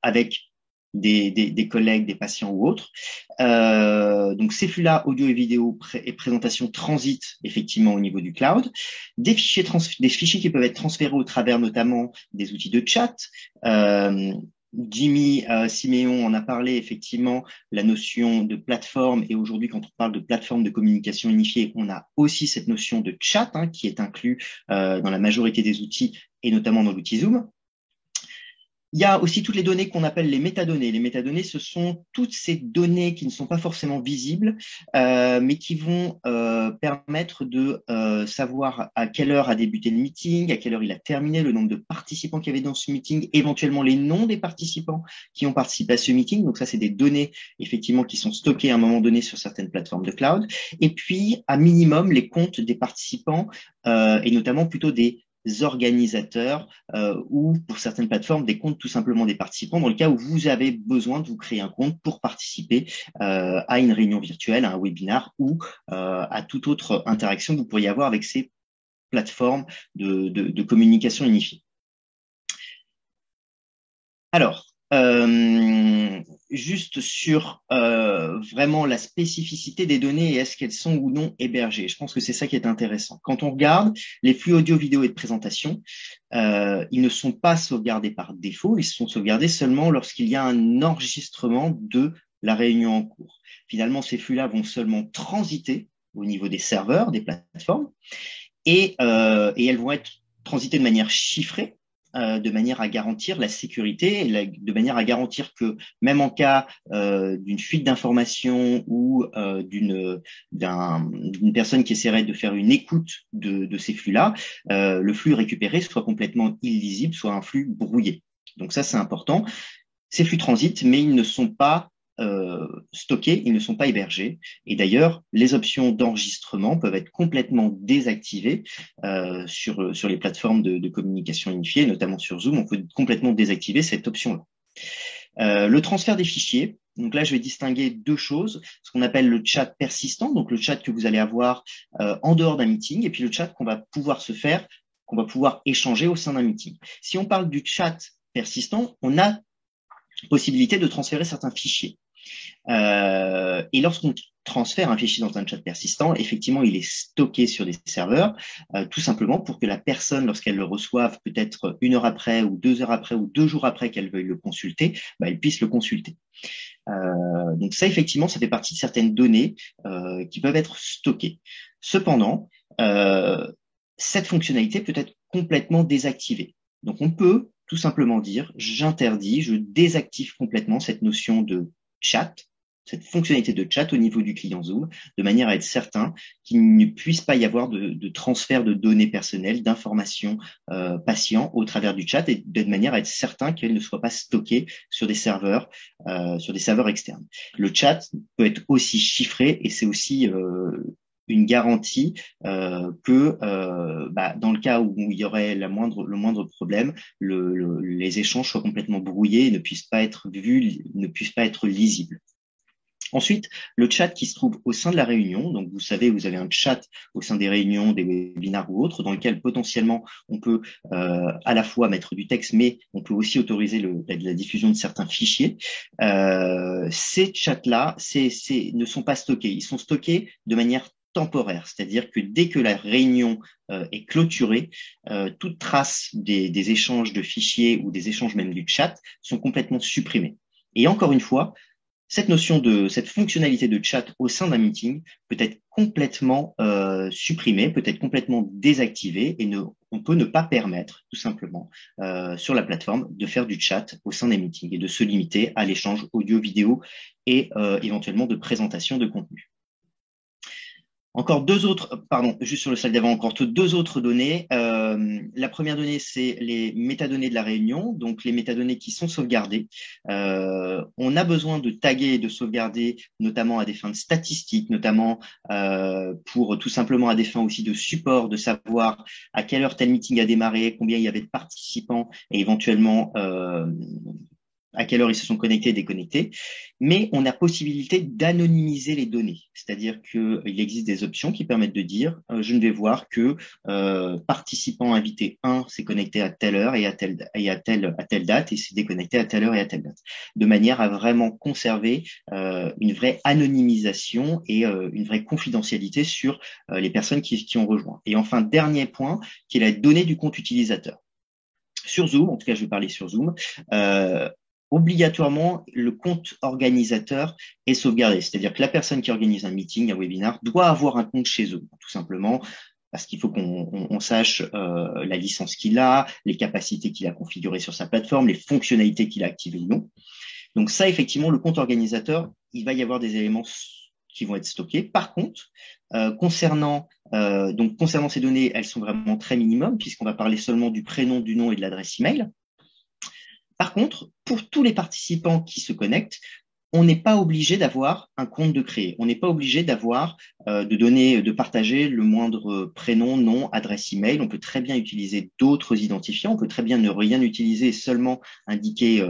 avec des collègues, des patients ou autres. Donc ces flux-là, audio et vidéo et présentation transitent effectivement au niveau du cloud. Des fichiers qui peuvent être transférés au travers notamment des outils de chat. Jimmy Siméon en a parlé effectivement, la notion de plateforme, et aujourd'hui quand on parle de plateforme de communication unifiée, on a aussi cette notion de chat qui est inclus dans la majorité des outils et notamment dans l'outil Zoom. Il y a aussi toutes les données qu'on appelle les métadonnées. Les métadonnées, ce sont toutes ces données qui ne sont pas forcément visibles, mais qui vont permettre de savoir à quelle heure a débuté le meeting, à quelle heure il a terminé, le nombre de participants qu'il y avait dans ce meeting, éventuellement les noms des participants qui ont participé à ce meeting. Donc ça, c'est des données effectivement qui sont stockées à un moment donné sur certaines plateformes de cloud. Et puis, à minimum, les comptes des participants et notamment plutôt des organisateurs ou pour certaines plateformes des comptes tout simplement des participants dans le cas où vous avez besoin de vous créer un compte pour participer à une réunion virtuelle, à un webinar ou à toute autre interaction que vous pourriez avoir avec ces plateformes de communication unifiée. Alors, juste sur vraiment la spécificité des données et est-ce qu'elles sont ou non hébergées. Je pense que c'est ça qui est intéressant. Quand on regarde les flux audio, vidéo et de présentation, ils ne sont pas sauvegardés par défaut, ils sont sauvegardés seulement lorsqu'il y a un enregistrement de la réunion en cours. Finalement, ces flux-là vont seulement transiter au niveau des serveurs, des plateformes, et elles vont être transitées de manière chiffrée, de manière à garantir la sécurité, de manière à garantir que même en cas d'une fuite d'informations ou d'une personne qui essaierait de faire une écoute de ces flux-là, le flux récupéré soit complètement illisible, soit un flux brouillé. Donc ça, c'est important. Ces flux transitent, mais ils ne sont pas stockés, ils ne sont pas hébergés. Et d'ailleurs, les options d'enregistrement peuvent être complètement désactivées sur les plateformes de communication unifiée, notamment sur Zoom. On peut complètement désactiver cette option-là. Le transfert des fichiers. Donc là, je vais distinguer deux choses, ce qu'on appelle le chat persistant, donc le chat que vous allez avoir en dehors d'un meeting, et puis le chat qu'on va pouvoir échanger au sein d'un meeting. Si on parle du chat persistant, on a possibilité de transférer certains fichiers. Et lorsqu'on transfère un fichier dans un chat persistant, effectivement, il est stocké sur des serveurs, tout simplement pour que la personne, lorsqu'elle le reçoive, peut-être 1 heure après ou 2 heures après ou 2 jours après qu'elle veuille le consulter, elle puisse le consulter. Donc ça, effectivement, ça fait partie de certaines données qui peuvent être stockées. Cependant, cette fonctionnalité peut être complètement désactivée. Donc on peut tout simplement dire, j'interdis, je désactive complètement cette notion de chat, cette fonctionnalité de chat au niveau du client Zoom, de manière à être certain qu'il ne puisse pas y avoir de transfert de données personnelles, d'informations patients au travers du chat et de manière à être certain qu'elles ne soient pas stockées sur des serveurs externes. Le chat peut être aussi chiffré et c'est aussi une garantie que dans le cas où il y aurait le moindre problème, les échanges soient complètement brouillés et ne puissent pas être vus, ne puissent pas être lisibles. Ensuite, le chat qui se trouve au sein de la réunion. Donc, vous savez, vous avez un chat au sein des réunions, des webinaires ou autres, dans lequel potentiellement on peut à la fois mettre du texte, mais on peut aussi autoriser la diffusion de certains fichiers. Ces chats-là, ne sont pas stockés. Ils sont stockés de manière temporaire, c'est-à-dire que dès que la réunion est clôturée, toute trace des échanges de fichiers ou des échanges même du chat sont complètement supprimés. Et encore une fois, cette fonctionnalité de chat au sein d'un meeting peut être complètement supprimée, peut être complètement désactivée et on peut ne pas permettre tout simplement sur la plateforme de faire du chat au sein des meetings et de se limiter à l'échange audio-vidéo et éventuellement de présentation de contenu. Encore juste sur le slide d'avant, encore deux autres données. La première donnée, c'est les métadonnées de la réunion, donc les métadonnées qui sont sauvegardées. On a besoin de taguer et de sauvegarder, notamment à des fins de statistiques, notamment pour tout simplement à des fins aussi de support, de savoir à quelle heure tel meeting a démarré, combien il y avait de participants et éventuellement à quelle heure ils se sont connectés et déconnectés, mais on a possibilité d'anonymiser les données, c'est-à-dire qu'il existe des options qui permettent de dire je ne vais voir que participant invité 1 s'est connecté à telle heure et à telle date et s'est déconnecté à telle heure et à telle date, de manière à vraiment conserver une vraie anonymisation et une vraie confidentialité sur les personnes qui ont rejoint. Et enfin, dernier point, qui est la donnée du compte utilisateur. Sur Zoom, en tout cas je vais parler sur Zoom, obligatoirement, le compte organisateur est sauvegardé. C'est-à-dire que la personne qui organise un meeting, un webinar, doit avoir un compte chez eux, tout simplement, parce qu'il faut qu'on sache la licence qu'il a, les capacités qu'il a configurées sur sa plateforme, les fonctionnalités qu'il a activées ou non. Donc ça, effectivement, le compte organisateur, il va y avoir des éléments qui vont être stockés. Par contre, concernant ces données, elles sont vraiment très minimum, puisqu'on va parler seulement du prénom, du nom et de l'adresse email. Par contre, pour tous les participants qui se connectent, on n'est pas obligé d'avoir un compte de créer. On n'est pas obligé d'avoir de partager le moindre prénom, nom, adresse email. On peut très bien utiliser d'autres identifiants. On peut très bien ne rien utiliser et seulement indiquer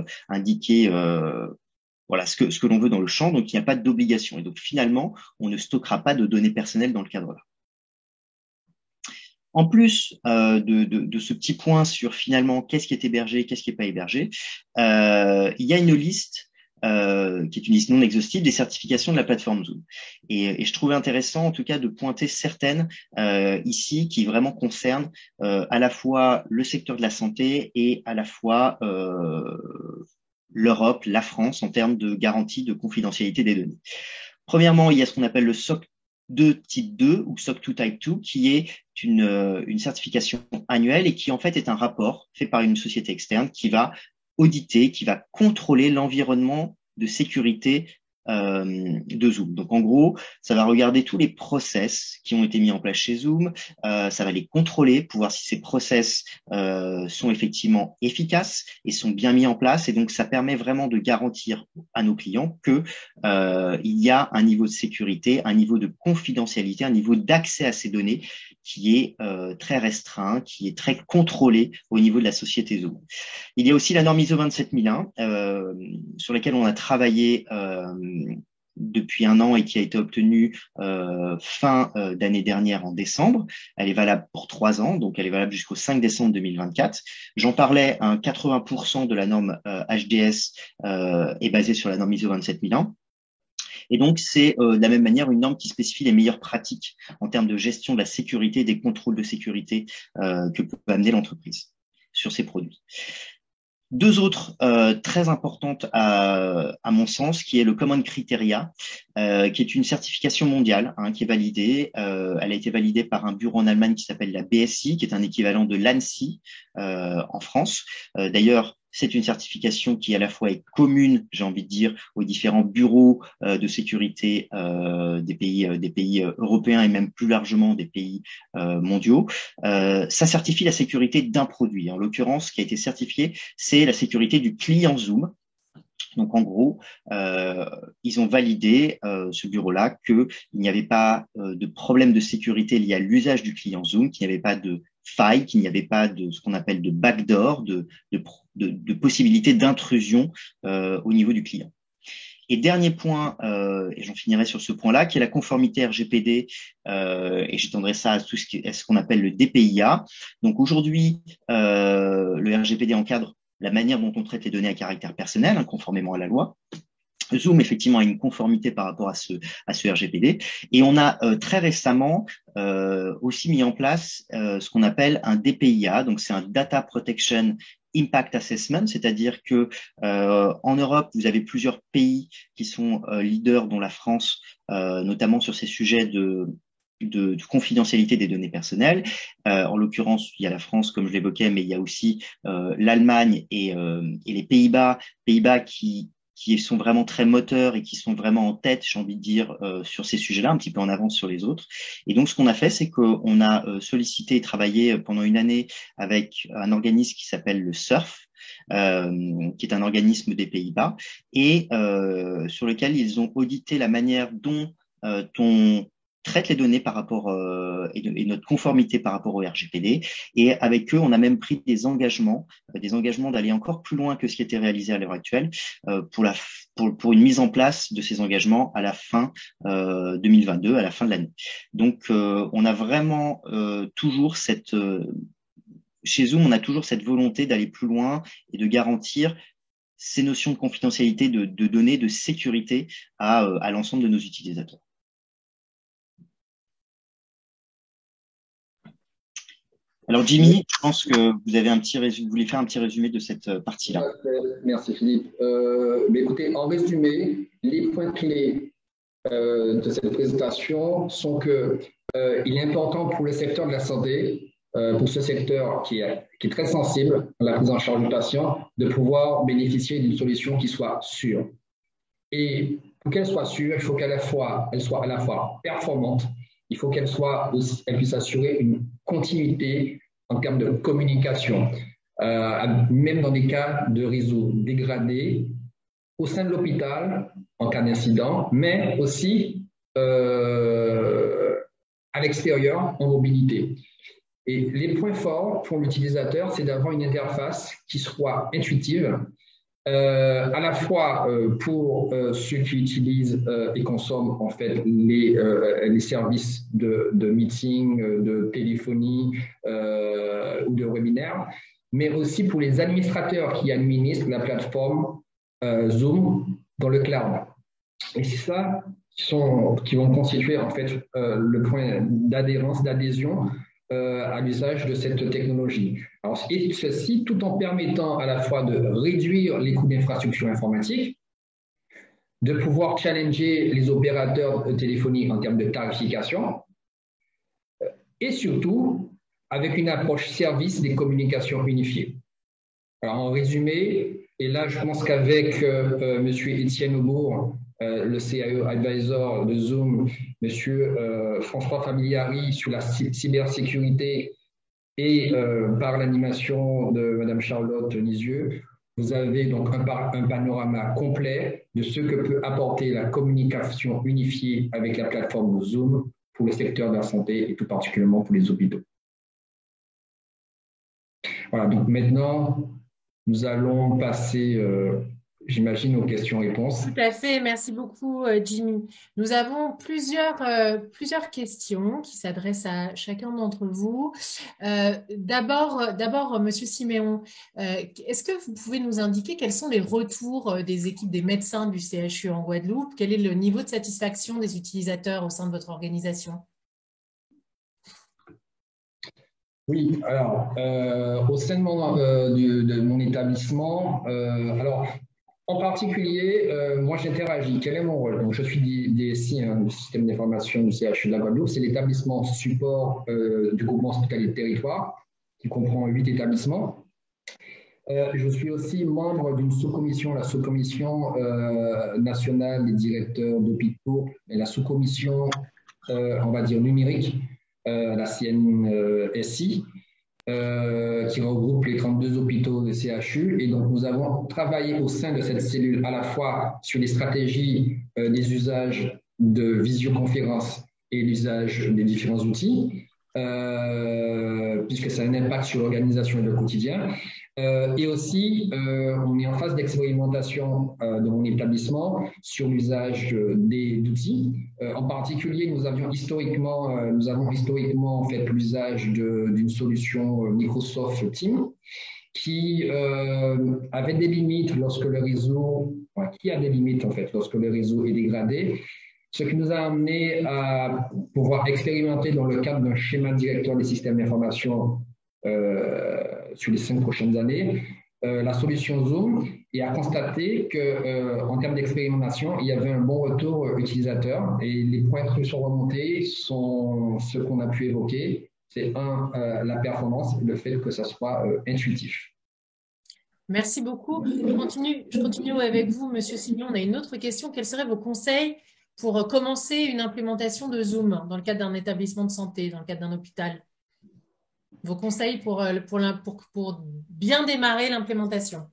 voilà ce que l'on veut dans le champ. Donc il n'y a pas d'obligation. Et donc finalement, on ne stockera pas de données personnelles dans le cadre-là. En plus de ce petit point sur finalement qu'est-ce qui est hébergé, qu'est-ce qui n'est pas hébergé, il y a une liste qui est une liste non exhaustive des certifications de la plateforme Zoom. Et je trouvais intéressant en tout cas de pointer certaines ici qui vraiment concernent à la fois le secteur de la santé et à la fois l'Europe, la France en termes de garantie de confidentialité des données. Premièrement, il y a ce qu'on appelle le SOC 2 type 2 ou SOC 2 type 2 qui est une certification annuelle et qui en fait est un rapport fait par une société externe qui va auditer, qui va contrôler l'environnement de sécurité de Zoom. Donc en gros, ça va regarder tous les process qui ont été mis en place chez Zoom, ça va les contrôler pour voir si ces process sont effectivement efficaces et sont bien mis en place. Et donc ça permet vraiment de garantir à nos clients que il y a un niveau de sécurité, un niveau de confidentialité, un niveau d'accès à ces données qui est très restreint, qui est très contrôlé au niveau de la société Zoom. Il y a aussi la norme ISO 27001 sur laquelle on a travaillé depuis un an et qui a été obtenue fin d'année dernière en décembre. Elle est valable pour 3 ans, donc elle est valable jusqu'au 5 décembre 2024. J'en parlais, 80% de la norme HDS est basée sur la norme ISO 27001. Et donc, c'est de la même manière une norme qui spécifie les meilleures pratiques en termes de gestion de la sécurité et des contrôles de sécurité que peut amener l'entreprise sur ses produits. 2 autres très importantes à mon sens, qui est le Common Criteria, qui est une certification mondiale qui est validée. Elle a été validée par un bureau en Allemagne qui s'appelle la BSI, qui est un équivalent de l'ANSI en France. D'ailleurs, c'est une certification qui à la fois est commune, j'ai envie de dire, aux différents bureaux de sécurité des pays européens et même plus largement des pays mondiaux. Ça certifie la sécurité d'un produit. En l'occurrence, ce qui a été certifié, c'est la sécurité du client Zoom. Donc en gros, ils ont validé ce bureau-là qu'il n'y avait pas de problème de sécurité lié à l'usage du client Zoom, qu'il n'y avait pas de faille, qu'il n'y avait pas de ce qu'on appelle de backdoor, de possibilité d'intrusion au niveau du client. Et dernier point, et j'en finirai sur ce point-là, qui est la conformité RGPD, et j'étendrai ça à tout ce qu'on appelle le DPIA. Donc aujourd'hui, le RGPD encadre la manière dont on traite les données à caractère personnel, conformément à la loi. Zoom, effectivement, a une conformité par rapport à ce RGPD. Et on a très récemment aussi mis en place ce qu'on appelle un DPIA. Donc, c'est un Data Protection Impact Assessment, c'est-à-dire que en Europe, vous avez plusieurs pays qui sont leaders, dont la France, notamment sur ces sujets de confidentialité des données personnelles. En l'occurrence, il y a la France, comme je l'évoquais, mais il y a aussi l'Allemagne et les Pays-Bas qui sont vraiment très moteurs et qui sont vraiment en tête, j'ai envie de dire, sur ces sujets-là, un petit peu en avance sur les autres. Et donc, ce qu'on a fait, c'est qu'on a sollicité et travaillé pendant une année avec un organisme qui s'appelle le SURF, qui est un organisme des Pays-Bas, et sur lequel ils ont audité la manière dont on traite les données par rapport et notre conformité par rapport au RGPD. Et avec eux, on a même pris des engagements d'aller encore plus loin que ce qui était réalisé à l'heure actuelle pour une mise en place de ces engagements à la fin 2022, à la fin de l'année. Donc, on a vraiment toujours chez Zoom, on a toujours cette volonté d'aller plus loin et de garantir ces notions de confidentialité de données, de sécurité à l'ensemble de nos utilisateurs. Alors Jimmy, je pense que vous avez vous voulez faire un petit résumé de cette partie-là. Merci Philippe. Mais écoutez, en résumé, les points clés de cette présentation sont que il est important pour le secteur de la santé, pour ce secteur qui est très sensible à la prise en charge du patient, de pouvoir bénéficier d'une solution qui soit sûre. Et pour qu'elle soit sûre, il faut qu'elle soit à la fois performante. Il faut qu'elle puisse assurer une continuité en termes de communication, même dans des cas de réseau dégradé. au sein de l'hôpital en cas d'incident, mais aussi à l'extérieur en mobilité. Et les points forts pour l'utilisateur, c'est d'avoir une interface qui soit intuitive, à la fois pour ceux qui utilisent et consomment en fait les services de meeting, de téléphonie ou de webinaire, mais aussi pour les administrateurs qui administrent la plateforme Zoom dans le cloud. Et c'est ça qui vont constituer en fait le point d'adhérence, d'adhésion à l'usage de cette technologie. Alors, et ceci tout en permettant à la fois de réduire les coûts d'infrastructure informatique, de pouvoir challenger les opérateurs de téléphonie en termes de tarification, et surtout avec une approche service des communications unifiées. Alors, en résumé, et là, je pense qu'avec M. Étienne Aubourg, le CIO advisor de Zoom, M. François Familiari sur la cybersécurité et par l'animation de Mme Charlotte Nisieux, vous avez donc un panorama complet de ce que peut apporter la communication unifiée avec la plateforme Zoom pour le secteur de la santé et tout particulièrement pour les hôpitaux. Voilà, donc maintenant, nous allons passer, j'imagine, aux questions-réponses. Tout à fait, merci beaucoup Jimmy. Nous avons plusieurs questions qui s'adressent à chacun d'entre vous. D'abord, Monsieur Siméon, est-ce que vous pouvez nous indiquer quels sont les retours des équipes des médecins du CHU en Guadeloupe? Quel est le niveau de satisfaction des utilisateurs au sein de votre organisation? Oui, alors, au sein de mon établissement, alors, en particulier, moi j'interagis. Quel est mon rôle? Donc, je suis DSI du système d'information du CHU de la Guadeloupe. C'est l'établissement support du groupement hospitalier de territoire qui comprend 8 établissements. Je suis aussi membre d'une sous-commission, la sous-commission nationale des directeurs d'hôpitaux et la sous-commission, on va dire, numérique, la CNSI, qui regroupe les 32 hôpitaux de CHU. Et donc, nous avons travaillé au sein de cette cellule à la fois sur les stratégies des usages de visioconférence et l'usage des différents outils, puisque ça a un impact sur l'organisation et le quotidien. Et aussi, on est en phase d'expérimentation de mon établissement sur l'usage d'outils. En particulier, nous avons historiquement fait l'usage d'une solution Microsoft Teams qui avait des limites lorsque le réseau, qui a des limites en fait lorsque le réseau est dégradé. Ce qui nous a amené à pouvoir expérimenter dans le cadre d'un schéma directeur des systèmes d'information sur les 5 prochaines années, la solution Zoom, et à constater qu'en termes d'expérimentation, il y avait un bon retour utilisateur. Et les points qui sont remontés sont ceux qu'on a pu évoquer. C'est la performance, le fait que ça soit intuitif. Merci beaucoup. Je continue avec vous, Monsieur Signon. On a une autre question. Quels seraient vos conseils pour commencer une implémentation de Zoom dans le cadre d'un établissement de santé, dans le cadre d'un hôpital? Vos conseils pour bien démarrer l'implémentation?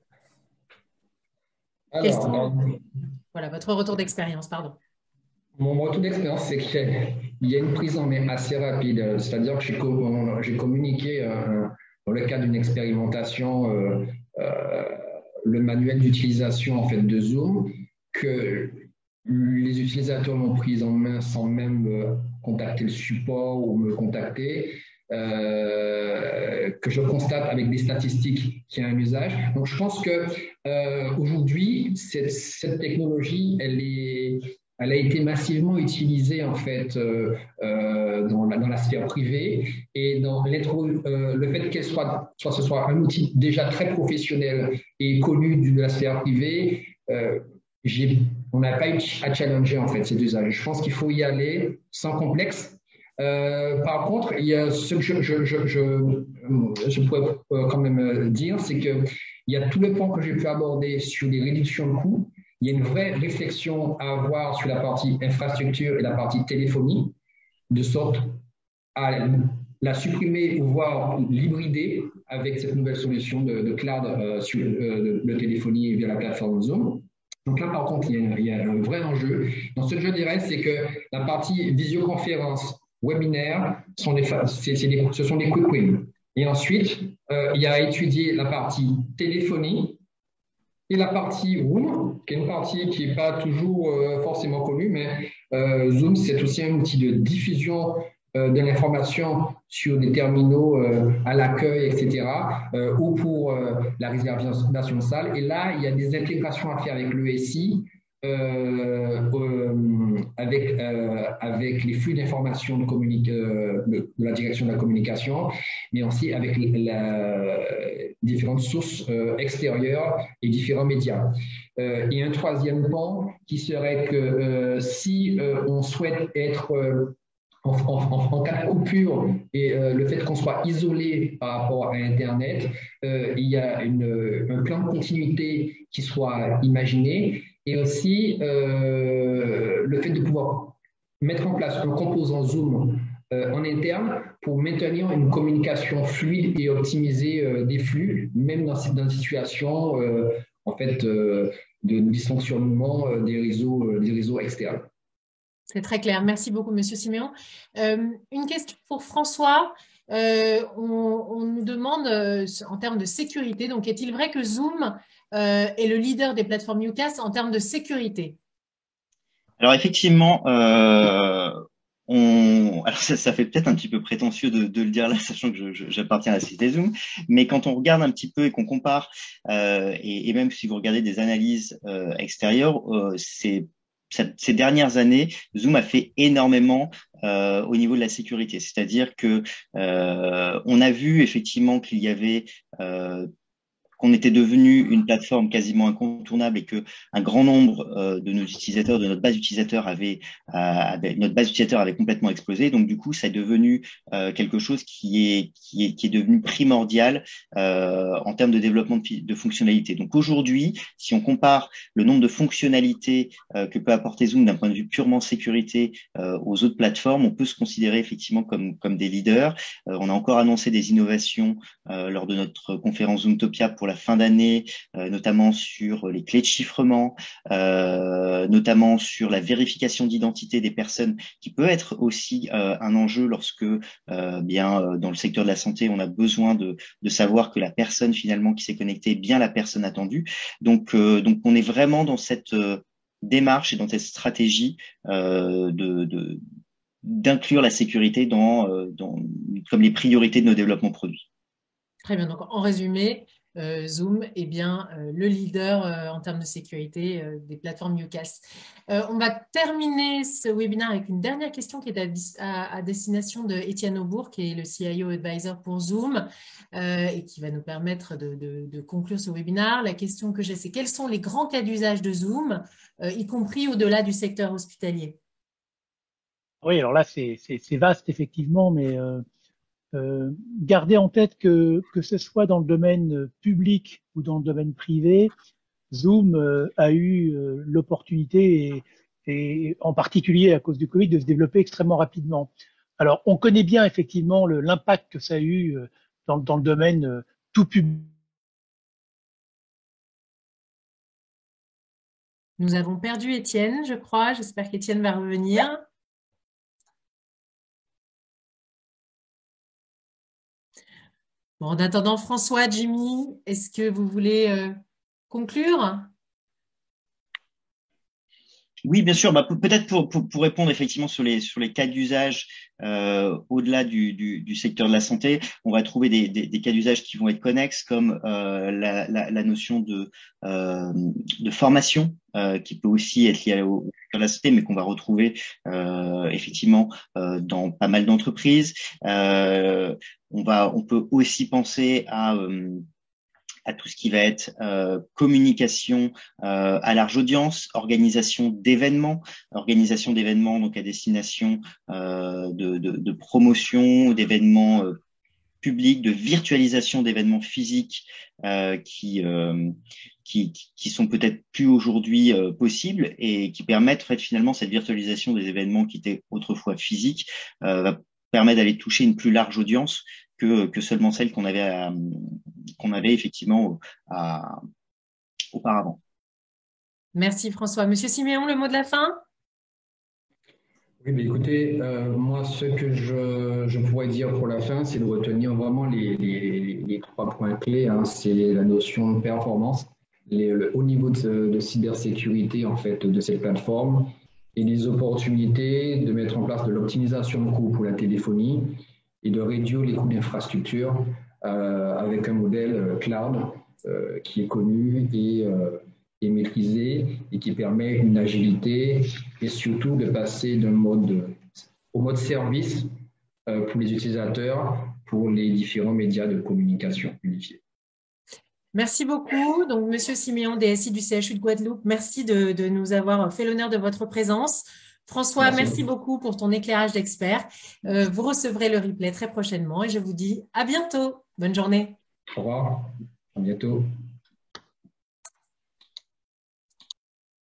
Voilà, votre retour d'expérience, pardon. Mon retour d'expérience, c'est qu'il y a une prise en main assez rapide. C'est-à-dire que j'ai communiqué dans le cadre d'une expérimentation le manuel d'utilisation en fait, de Zoom, que les utilisateurs l'ont prise en main sans même contacter le support ou me contacter. Que je constate avec des statistiques qu'il y a un usage. Donc, je pense que aujourd'hui, cette technologie, elle a été massivement utilisée en fait dans la sphère privée, et dans le fait qu'elle soit un outil déjà très professionnel et connu de la sphère privée, on n'a pas eu à challenger en fait cet usage. Je pense qu'il faut y aller sans complexe. Par contre, il y a ce que je pourrais quand même dire, c'est qu'il y a tout le point que j'ai pu aborder sur les réductions de coûts. Il y a une vraie réflexion à avoir sur la partie infrastructure et la partie téléphonie, de sorte à la supprimer ou voire l'hybrider avec cette nouvelle solution de cloud sur de téléphonie via la plateforme Zoom. Donc là, par contre, il y a un vrai enjeu. Donc, ce que je dirais, c'est que la partie visioconférence, webinaire, ce sont des quick wins. Et ensuite, il y a à étudier la partie téléphonie et la partie Zoom, qui est une partie qui n'est pas toujours forcément connue, mais Zoom, c'est aussi un outil de diffusion de l'information sur des terminaux à l'accueil, etc., ou pour la réservation de salle. Et là, il y a des intégrations à faire avec le SI, avec les flux d'informations de la direction de la communication, mais aussi avec différentes sources extérieures et différents médias. Et un troisième point qui serait que si on souhaite être en cas de coupure et le fait qu'on soit isolé par rapport à Internet, il y a un plan de continuité qui soit imaginé et aussi le fait de pouvoir mettre en place un composant Zoom en interne pour maintenir une communication fluide et optimiser des flux, même dans des situations en fait, de dysfonctionnement des réseaux externes. C'est très clair. Merci beaucoup, Monsieur Siméon. Une question pour François. On nous demande en termes de sécurité, donc est-il vrai que Zoom est le leader des plateformes UCaaS en termes de sécurité? Alors effectivement, alors ça fait peut-être un petit peu prétentieux de le dire là, sachant que j'appartiens à la société Zoom, mais quand on regarde un petit peu et qu'on compare, et même si vous regardez des analyses extérieures, ces dernières années, Zoom a fait énormément au niveau de la sécurité. C'est-à-dire que on a vu effectivement qu'il y avait qu'on était devenu une plateforme quasiment incontournable et que un grand nombre de nos utilisateurs, de notre base utilisateur notre base utilisateur avait complètement explosé. Donc du coup, ça est devenu quelque chose qui est devenu primordial en termes de développement de fonctionnalités. Donc aujourd'hui, si on compare le nombre de fonctionnalités que peut apporter Zoom d'un point de vue purement sécurité aux autres plateformes, on peut se considérer effectivement comme des leaders. On a encore annoncé des innovations lors de notre conférence Zoomtopia pour la fin d'année, notamment sur les clés de chiffrement, notamment sur la vérification d'identité des personnes, qui peut être aussi un enjeu lorsque, dans le secteur de la santé, on a besoin de savoir que la personne finalement qui s'est connectée est bien la personne attendue. Donc on est vraiment dans cette démarche et dans cette stratégie d'inclure la sécurité comme les priorités de nos développements produits. Très bien. Donc, en résumé, Zoom est bien le leader en termes de sécurité des plateformes UCaaS. On va terminer ce webinaire avec une dernière question qui est à destination de Étienne Aubourg, qui est le CIO Advisor pour Zoom et qui va nous permettre de conclure ce webinaire. La question que j'ai, c'est quels sont les grands cas d'usage de Zoom, y compris au-delà du secteur hospitalier? Oui, alors là, c'est vaste, effectivement, mais gardez en tête que ce soit dans le domaine public ou dans le domaine privé, Zoom a eu l'opportunité, et en particulier à cause du Covid, de se développer extrêmement rapidement. Alors, on connaît bien effectivement l'impact que ça a eu dans le domaine tout public. Nous avons perdu Étienne, je crois. J'espère qu'Étienne va revenir. Bon, en attendant, François, Jimmy, est-ce que vous voulez conclure? Oui, bien sûr. Peut-être pour répondre effectivement sur les cas d'usage au-delà du secteur de la santé, on va trouver des cas d'usage qui vont être connexes, comme la notion de formation qui peut aussi être liée au secteur de la santé, mais qu'on va retrouver effectivement dans pas mal d'entreprises. On peut aussi penser à tout ce qui va être communication à large audience, organisation d'événements donc à destination de promotion, d'événements publics, de virtualisation d'événements physiques qui sont peut-être plus aujourd'hui possibles et qui permettent en fait, finalement cette virtualisation des événements qui étaient autrefois physiques va permettre d'aller toucher une plus large audience que seulement celle qu'on avait effectivement auparavant. Merci François. Monsieur Siméon, le mot de la fin? Oui, mais écoutez, moi, ce que je pourrais dire pour la fin, c'est de retenir vraiment les trois points clés, hein. C'est la notion de performance, le haut niveau de cybersécurité en fait de cette plateforme et les opportunités de mettre en place de l'optimisation de coûts pour la téléphonie et de réduire les coûts d'infrastructure avec un modèle cloud qui est connu et maîtrisé et qui permet une agilité et surtout de passer au mode service pour les utilisateurs, pour les différents médias de communication unifiés. Merci beaucoup. Donc, Monsieur Siméon, DSI du CHU de Guadeloupe, merci de nous avoir fait l'honneur de votre présence. François, merci beaucoup pour ton éclairage d'expert. Vous recevrez le replay très prochainement et je vous dis à bientôt. Bonne journée. Au revoir. À bientôt.